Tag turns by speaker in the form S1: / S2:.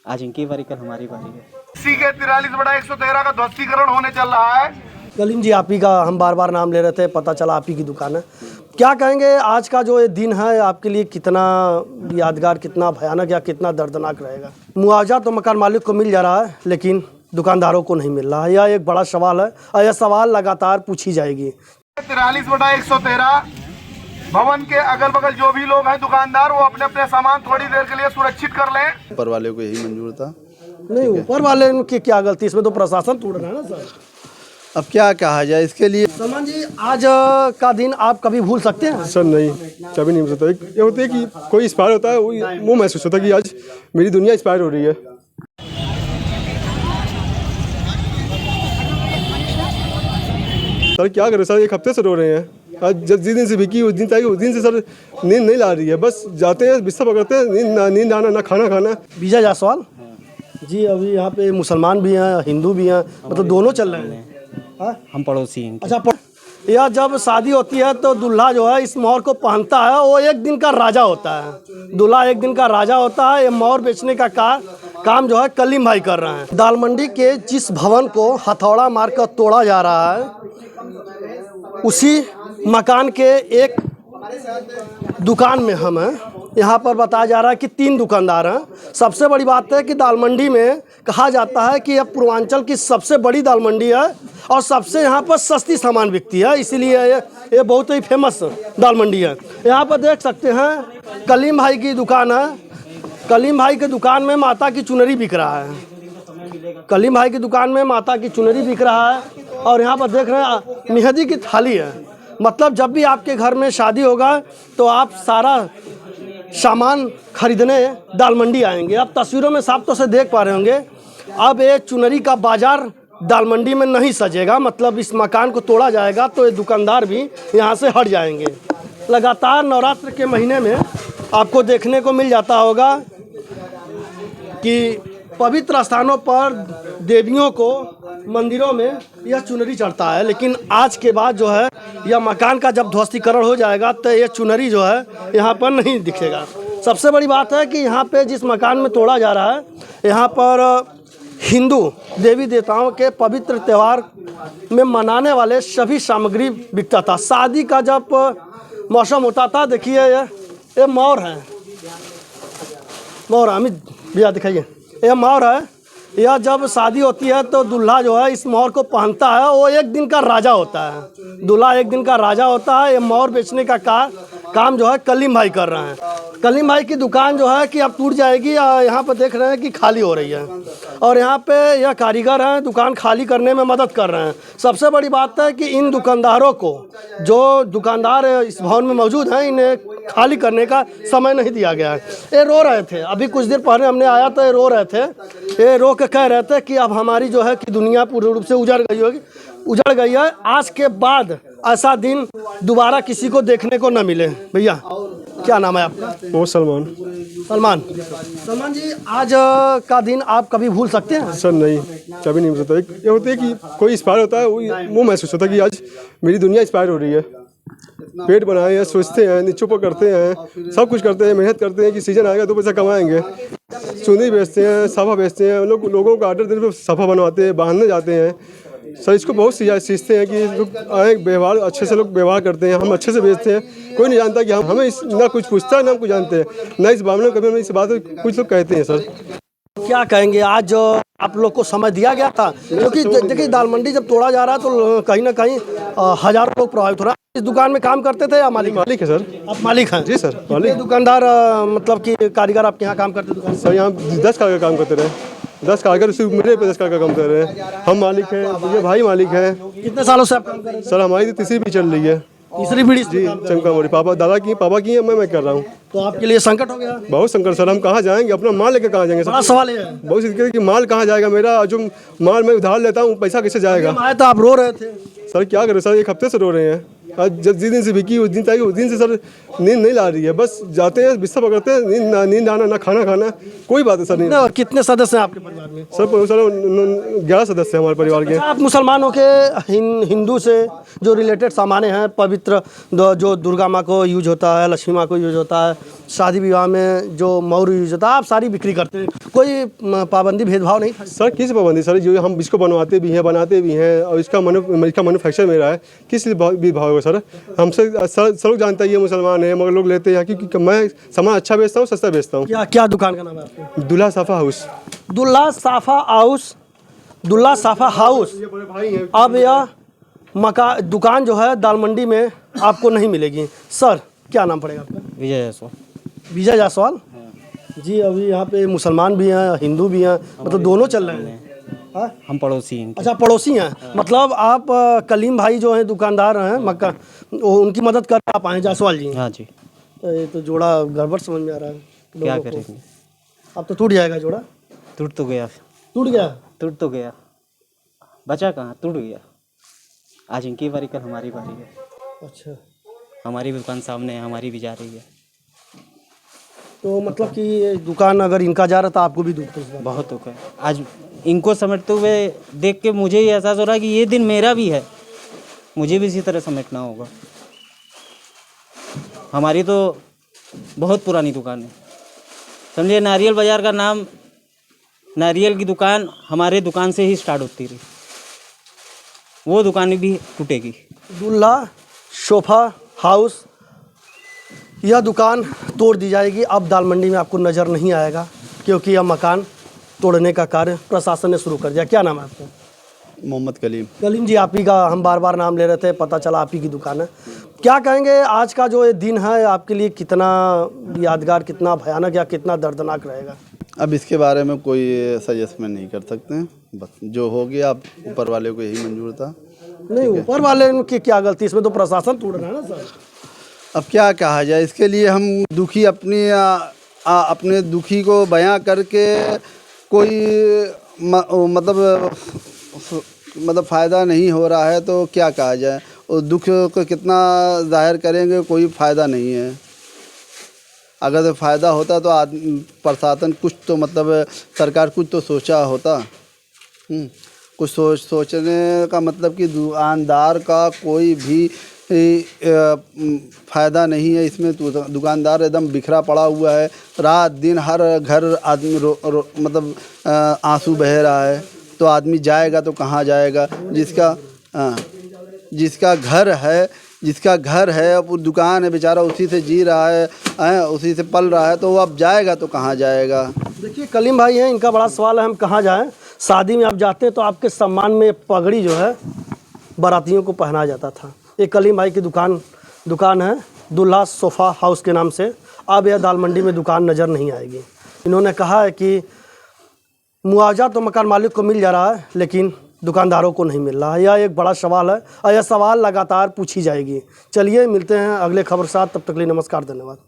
S1: आज इनकी बारी, कल हमारी बारी है।
S2: इसी के 43/113 का ध्वस्तीकरण होने चल रहा है।
S3: कलीम जी, आप ही का हम बार बार नाम ले रहे थे, पता चला आप ही की दुकान है। क्या कहेंगे आज का जो ये दिन है आपके लिए, कितना यादगार, कितना भयानक या कितना दर्दनाक रहेगा? मुआवजा तो मकान मालिक को मिल जा रहा है लेकिन दुकानदारों को नहीं मिल रहा है। यह एक बड़ा सवाल है और यह सवाल लगातार पूछी जाएगी।
S2: 43/113 भवन के अगल बगल जो भी लोग हैं दुकानदार, वो अपने अपने सामान थोड़ी देर के लिए सुरक्षित कर लें।
S4: ऊपर वाले को यही मंजूर था।
S3: नहीं, ऊपर वाले की क्या गलती, इसमें तो प्रशासन तोड़ रहा है ना सर।
S4: अब क्या कहा जाए इसके लिए।
S3: सलमान जी, आज का दिन आप कभी भूल सकते हैं?
S5: सर नहीं, कभी नहीं हो सकता। ये होता है कि कोई एक्सपायर होता है, वो महसूस होता है कि आज मेरी दुनिया एक्सपायर हो रही है। सर क्या करें सर, एक हफ्ते से रो रहे हैं। आज जिस दिन से बिकी उस दिन तक, उस दिन से सर नींद नहीं ला रही है। बस जाते हैं, बिस्तर पकड़ते हैं, नींद आना ना खाना खाना।
S3: विजय जायसवाल जी, अभी यहाँ पे मुसलमान भी हैं, हिंदू भी हैं, मतलब दोनों चल रहे हैं।
S1: हम पड़ोसी हैं।
S3: अच्छा, यह जब शादी होती है तो दूल्हा जो है इस मोहर को पहनता है, वो एक दिन का राजा होता है। दूल्हा एक दिन का राजा होता है। ये मोहर बेचने का काम जो है कलीम भाई कर रहे हैं। दाल मंडी के जिस भवन को हथौड़ा मारकर तोड़ा जा रहा है, उसी मकान के एक दुकान में हम हैं। यहाँ पर बताया जा रहा है कि 3 दुकानदार हैं। सबसे बड़ी बात है कि दाल मंडी में कहा जाता है कि यह पूर्वांचल की सबसे बड़ी दाल मंडी है और सबसे यहाँ पर सस्ती सामान बिकती है, इसीलिए ये बहुत ही फेमस दाल मंडी है। यहाँ पर देख सकते हैं कलीम भाई की दुकान है। कलीम भाई के दुकान में माता की चुनरी बिक रहा है। कलीम भाई की दुकान में माता की चुनरी बिक रहा है और यहाँ पर देख रहे हैं मेहंदी की थाली है। मतलब जब भी आपके घर में शादी होगा तो आप सारा सामान खरीदने दाल मंडी आएंगे। आप तस्वीरों में साफ तौर से देख पा रहे होंगे। अब ये चुनरी का बाजार दाल मंडी में नहीं सजेगा, मतलब इस मकान को तोड़ा जाएगा तो ये दुकानदार भी यहाँ से हट जाएंगे। लगातार नवरात्र के महीने में आपको देखने को मिल जाता होगा कि पवित्र स्थानों पर देवियों को मंदिरों में यह चुनरी चढ़ता है, लेकिन आज के बाद जो है यह मकान का जब ध्वस्तीकरण हो जाएगा तो यह चुनरी जो है यहाँ पर नहीं दिखेगा। सबसे बड़ी बात है कि यहाँ पे जिस मकान में तोड़ा जा रहा है, यहाँ पर हिंदू देवी देवताओं के पवित्र त्यौहार में मनाने वाले सभी सामग्री बिकता था। शादी का जब मौसम होता था, देखिए ये मोर है। मोर अमित भैया दिखाइए, यह मोर है। यह जब शादी होती है तो दूल्हा जो है इस मोहर को पहनता है, वो एक दिन का राजा होता है। दूल्हा एक दिन का राजा होता है। ये मोहर बेचने का काम जो है कलीम भाई कर रहे हैं। कलीम भाई की दुकान जो है कि अब टूट जाएगी। यहाँ पर देख रहे हैं कि खाली हो रही है और यहाँ पे यह कारीगर हैं, दुकान खाली करने में मदद कर रहे हैं। सबसे बड़ी बात है कि इन दुकानदारों को, जो दुकानदार इस भवन में मौजूद हैं, इन्हें खाली करने का समय नहीं दिया गया है। ये रो रहे थे, अभी कुछ देर पहले हमने आया तो ये रो रहे थे। ये रो के कह रहे थे कि अब हमारी जो है कि दुनिया पूर्ण रूप से उजड़ गई है। आज के बाद ऐसा दिन दोबारा किसी को देखने को न मिले। भैया क्या नाम है आपका?
S5: वो सलमान
S3: जी, आज का दिन आप कभी भूल सकते हैं?
S5: सर नहीं, कभी नहीं हो सकता। ये होता है कि कोई एक्सपायर होता है, वो महसूस होता है कि आज मेरी दुनिया एक्सपायर हो रही है। पेट बनाए हैं, सोचते हैं, नीचों पर करते हैं, सब कुछ करते हैं, मेहनत करते हैं कि सीजन आएगा तो पैसा कमाएंगे। चुनी बेचते हैं, सफ़ा बेचते हैं, लोगों को ऑर्डर देने पर सफ़ा बनवाते हैं, बांधने जाते हैं। सर इसको बहुत सीखते हैं कि लोग आए, व्यवहार अच्छे से लोग व्यवहार करते हैं, हम अच्छे से बेचते हैं। कोई नहीं जानता कि हमें ना कुछ पूछता है ना हम कुछ जानते हैं, ना इस मामले में कभी हमें इस बात कुछ लोग कहते हैं। सर
S3: क्या कहेंगे, आज जो आप लोग को समय दिया गया था, क्योंकि देखिए दाल मंडी जब तोड़ा जा रहा है तो कहीं ना कहीं हजारों लोग प्रभावित हो रहा है। इस दुकान में काम करते थे या मालिक
S5: है सर?
S3: आप मालिक हैं?
S5: जी सर, मालिक।
S3: दुकानदार मतलब कि कारीगर आपके यहाँ काम करते दुकान?
S5: सर यहाँ 10 कारीगर काम करते रहे। 10 कारीगर सिर्फ मेरे पे 10 कारीगर काम कर रहे हैं। हम मालिक हैं, ये भाई मालिक हैं।
S3: कितने सालों से आप काम कर रहे हैं?
S5: सर हमारी तो तीसरी पीढ़ी चल रही है।
S3: तीसरी पीढ़ी
S5: जी, चमका मोरी पापा की है, मैं कर रहा हूँ।
S3: तो आपके लिए संकट हो गया?
S5: बहुत संकट सर, हम कहाँ जाएंगे, अपना माल लेकर कहाँ जाएंगे?
S3: बड़ा सवाल है।
S5: बहुत दिक्कत कि माल कहाँ जाएगा मेरा, जो माल मैं उधार लेता हूँ पैसा कैसे जाएगा?
S3: आए तो आप रो रहे थे।
S5: सर क्या करें सर, एक हफ्ते से रो रहे हैं। आज जिस दिन से बिकी उस दिन तक, उस दिन से सर नींद नहीं ला रही है। बस जाते हैं, बिस्तर पकड़ते हैं, नींद आना, ना खाना खाना, कोई बात है सर नहीं।
S3: और कितने सदस्य हैं आपके परिवार में?
S5: सर 11 सदस्य हैं हमारे परिवार के।
S3: आप मुसलमानों के हिंदू से जो रिलेटेड सामान हैं, पवित्र जो दुर्गा माँ को यूज होता है, लक्ष्मी माँ को यूज होता है, शादी विवाह में जो मौर यूज होता है, आप सारी बिक्री करते हैं, कोई पाबंदी भेदभाव नहीं था?
S5: सर किस पाबंदी सर, जो हम इसको बनवाते भी हैं, बनाते भी हैं, और इसका मैन्युफैक्चर मेरा है, किस भी भाव है सर? हमसे सब लोग जानता है ये मुसलमान है, मगर लोग लेते हैं क्योंकि मैं सामान अच्छा बेचता हूँ, सस्ता बेचता हूँ।
S3: क्या क्या दुकान का नाम है आपकी?
S5: दुल्हा साफा हाउस।
S3: दुल्हा साफा हाउस, दुल्हा साफा हाउस। अब यह दुकान जो है दाल मंडी में आपको नहीं मिलेगी। सर क्या नाम पड़ेगा आपका?
S1: विजय जायसवाल।
S3: विजय जायसवाल जी। अभी यहाँ पे मुसलमान भी हैं, हिंदू भी हैं, मतलब दोनों चल रहे हैं। हाँ?
S1: हम पड़ोसी हैं इनके।
S3: अच्छा, पड़ोसी हैं। मतलब आप कलीम भाई जो हैं दुकानदार हैं मक्का, उनकी मदद कर आप आए जायसवाल जी?
S1: हाँ जी।
S3: तो ये तो जोड़ा गड़बड़ समझ में आ रहा है।
S1: क्या
S3: लोगों को।
S1: करेंगे,
S3: अब तो टूट जाएगा जोड़ा।
S1: टूट तो गया,
S3: टूट गया।
S1: टूट तो गया, बचा कहाँ, टूट गया। आज इनकी बारी, कल हमारी बारी है।
S3: अच्छा,
S1: हमारी भी दुकान सामने है, हमारी भी जा रही है।
S3: तो मतलब कि ये दुकान अगर इनका जा रहा था आपको भी दुख था?
S1: बहुत दुख है। आज इनको समेटते हुए देख के मुझे ये एहसास हो रहा है कि ये दिन मेरा भी है, मुझे भी इसी तरह समेटना होगा। हमारी तो बहुत पुरानी दुकान है, समझिए नारियल बाज़ार का नाम, नारियल की दुकान हमारे दुकान से ही स्टार्ट होती रही, वो दुकान भी टूटेगी।
S3: दुल्हा सोफा हाउस, यह दुकान तोड़ दी जाएगी। अब दाल मंडी में आपको नज़र नहीं आएगा क्योंकि यह मकान तोड़ने का कार्य प्रशासन ने शुरू कर दिया। क्या नाम है आपका?
S4: मोहम्मद कलीम।
S3: कलीम जी, आप ही का हम बार बार नाम ले रहे थे, पता चला आप ही की दुकान है। क्या कहेंगे आज का जो ये दिन है आपके लिए, कितना यादगार, कितना भयानक या कितना दर्दनाक रहेगा?
S4: अब इसके बारे में कोई सजेस्टमेंट नहीं कर सकते हैं, बस जो हो गया अब ऊपर वाले को यही मंजूर था।
S3: नहीं, ऊपर वाले की क्या गलती, इसमें तो प्रशासन तोड़ रहा है ना सर।
S4: अब क्या कहा जाए, इसके लिए हम दुखी अपने दुखी को बयां करके कोई मतलब फ़ायदा नहीं हो रहा है, तो क्या कहा जाए। और दुख को कितना जाहिर करेंगे, कोई फ़ायदा नहीं है। अगर तो फ़ायदा होता तो प्रशासन कुछ तो मतलब सरकार कुछ तो सोचा होता। कुछ सोचने का मतलब कि दुकानदार का कोई भी फ़ायदा नहीं है इसमें। दुकानदार एकदम बिखरा पड़ा हुआ है, रात दिन हर घर आदमी मतलब आंसू बह रहा है। तो आदमी जाएगा तो कहाँ जाएगा? जिसका घर है अब दुकान है, बेचारा उसी से जी रहा है, उसी से पल रहा है, तो वो अब जाएगा तो कहाँ जाएगा?
S3: देखिए कलीम भाई हैं, इनका बड़ा सवाल है हम कहाँ जाएं। शादी में आप जाते हैं तो आपके सम्मान में पगड़ी जो है बारातियों को पहनाया जाता था। ये कलीम भाई की दुकान है दुल्हा सोफ़ा हाउस के नाम से। अब यह दाल मंडी में दुकान नज़र नहीं आएगी। इन्होंने कहा है कि मुआवजा तो मकान मालिक को मिल जा रहा है लेकिन दुकानदारों को नहीं मिल रहा है। यह एक बड़ा सवाल है और यह सवाल लगातार पूछी जाएगी। चलिए मिलते हैं अगले खबर के साथ, तब तक के लिए नमस्कार, धन्यवाद।